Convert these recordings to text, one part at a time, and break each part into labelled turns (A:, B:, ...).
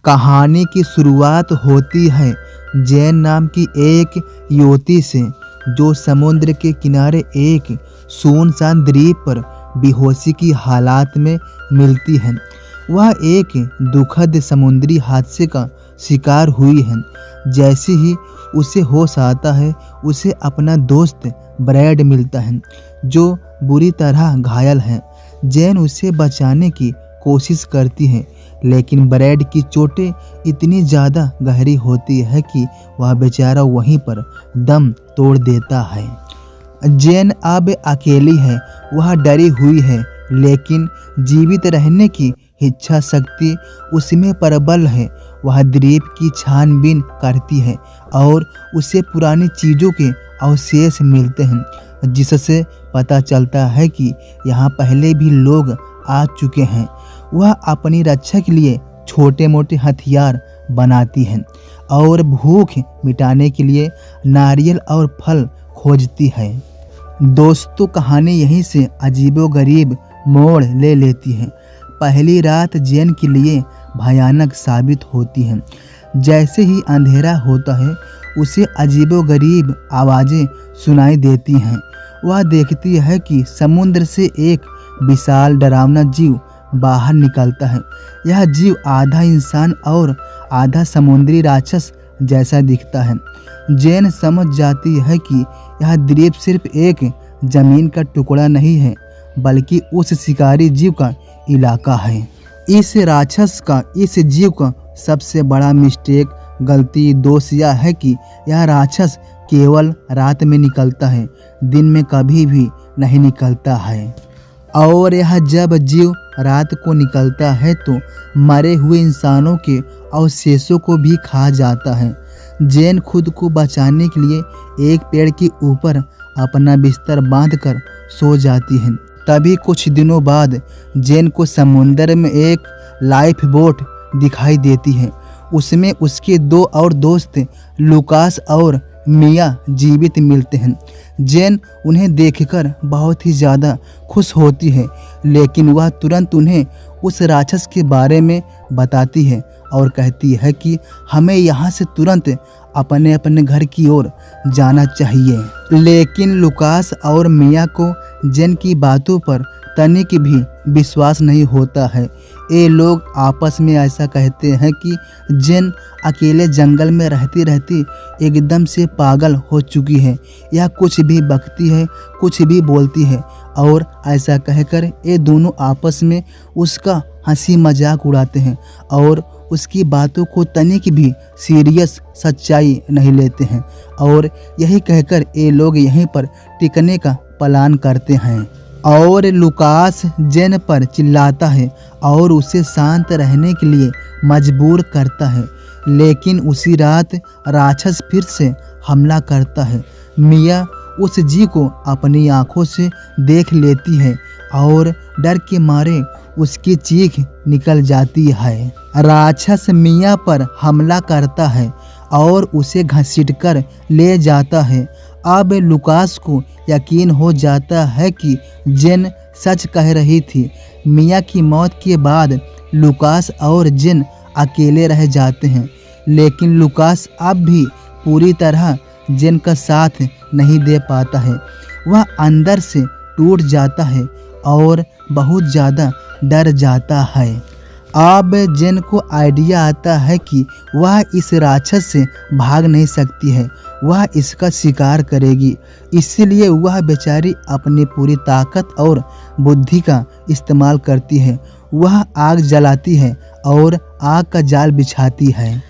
A: कहानी की शुरुआत होती है जैन नाम की एक युवती से, जो समुद्र के किनारे एक सुनसान द्वीप पर बेहोशी की हालात में मिलती है। वह एक दुखद समुद्री हादसे का शिकार हुई है। जैसे ही उसे होश आता है, उसे अपना दोस्त ब्रैड मिलता है, जो बुरी तरह घायल है। जैन उसे बचाने की कोशिश करती है, लेकिन ब्रैड की चोटें इतनी ज़्यादा गहरी होती है कि वह बेचारा वहीं पर दम तोड़ देता है। जैन अब अकेली है। वह डरी हुई है, लेकिन जीवित रहने की इच्छा शक्ति उसमें प्रबल है। वह द्वीप की छानबीन करती है और उसे पुरानी चीज़ों के अवशेष मिलते हैं, जिससे पता चलता है कि यहाँ पहले भी लोग आ चुके हैं। वह अपनी रक्षा के लिए छोटे मोटे हथियार बनाती है और भूख मिटाने के लिए नारियल और फल खोजती है। दोस्तों, कहानी यहीं से अजीबोगरीब मोड़ ले लेती है। पहली रात जैन के लिए भयानक साबित होती है। जैसे ही अंधेरा होता है, उसे अजीबोगरीब आवाज़ें सुनाई देती हैं। वह देखती है कि समुद्र से एक विशाल डरावना जीव बाहर निकलता है। यह जीव आधा इंसान और आधा समुद्री राक्षस जैसा दिखता है। जैन समझ जाती है कि यह द्वीप सिर्फ एक जमीन का टुकड़ा नहीं है, बल्कि उस शिकारी जीव का इलाका है। इस राक्षस का, इस जीव का सबसे बड़ा मिस्टेक, गलती, दोष यह है कि यह राक्षस केवल रात में निकलता है, दिन में कभी भी नहीं निकलता है। और यह जब जीव रात को निकलता है तो मरे हुए इंसानों के अवशेषों को भी खा जाता है। जैन खुद को बचाने के लिए एक पेड़ के ऊपर अपना बिस्तर बांधकर सो जाती है। तभी कुछ दिनों बाद जैन को समुद्र में एक लाइफ बोट दिखाई देती है। उसमें उसके दो और दोस्त लुकास और मिया जीवित मिलते हैं। जैन उन्हें देखकर बहुत ही ज़्यादा खुश होती है, लेकिन वह तुरंत उन्हें उस राक्षस के बारे में बताती है और कहती है कि हमें यहाँ से तुरंत अपने अपने घर की ओर जाना चाहिए। लेकिन लुकास और मिया को जैन की बातों पर तनिक भी विश्वास नहीं होता है। ये लोग आपस में ऐसा कहते हैं कि जैन अकेले जंगल में रहती रहती एकदम से पागल हो चुकी है। यह कुछ भी बकती है, कुछ भी बोलती है, और ऐसा कहकर ये दोनों आपस में उसका हंसी मजाक उड़ाते हैं और उसकी बातों को तनिक भी सीरियस सच्चाई नहीं लेते हैं। और यही कहकर ये लोग यहीं पर टिकने का प्लान करते हैं। और लुकास जैन पर चिल्लाता है और उसे शांत रहने के लिए मजबूर करता है, लेकिन उसी रात राक्षस फिर से हमला करता है। मिया उस जीव को अपनी आंखों से देख लेती है और डर के मारे उसकी चीख निकल जाती है। राक्षस मिया पर हमला करता है और उसे घसीटकर ले जाता है। अब लुकास को यकीन हो जाता है कि जैन सच कह रही थी। मिया की मौत के बाद लुकास और जैन अकेले रह जाते हैं, लेकिन लुकास अब भी पूरी तरह जैन का साथ नहीं दे पाता है। वह अंदर से टूट जाता है और बहुत ज़्यादा डर जाता है। अब जैन को आइडिया आता है कि वह इस राक्षस से भाग नहीं सकती है, वह इसका शिकार करेगी। इसलिए वह बेचारी अपनी पूरी ताकत और बुद्धि का इस्तेमाल करती है। वह आग जलाती है और आग का जाल बिछाती है।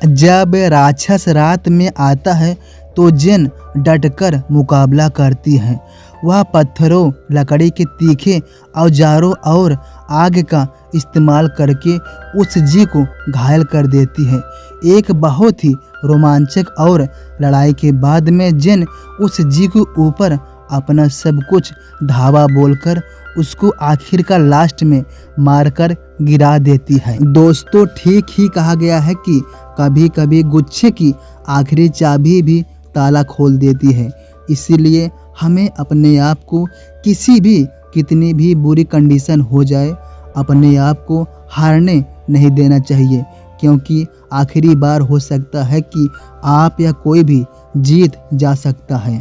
A: जब राक्षस रात में आता है तो जैन डटकर मुकाबला करती है। वह पत्थरों, लकड़ी के तीखे औजारों और आग का इस्तेमाल करके उस जीव को घायल कर देती है। एक बहुत ही रोमांचक और लड़ाई के बाद में जैन उस जीव के ऊपर अपना सब कुछ धावा बोलकर उसको आखिरकार लास्ट में मारकर गिरा देती है। दोस्तों, ठीक ही कहा गया है कि कभी कभी गुच्छे की आखिरी चाबी भी ताला खोल देती है। इसीलिए हमें अपने आप को किसी भी, कितनी भी बुरी कंडीशन हो जाए, अपने आप को हारने नहीं देना चाहिए, क्योंकि आखिरी बार हो सकता है कि आप या कोई भी जीत जा सकता है।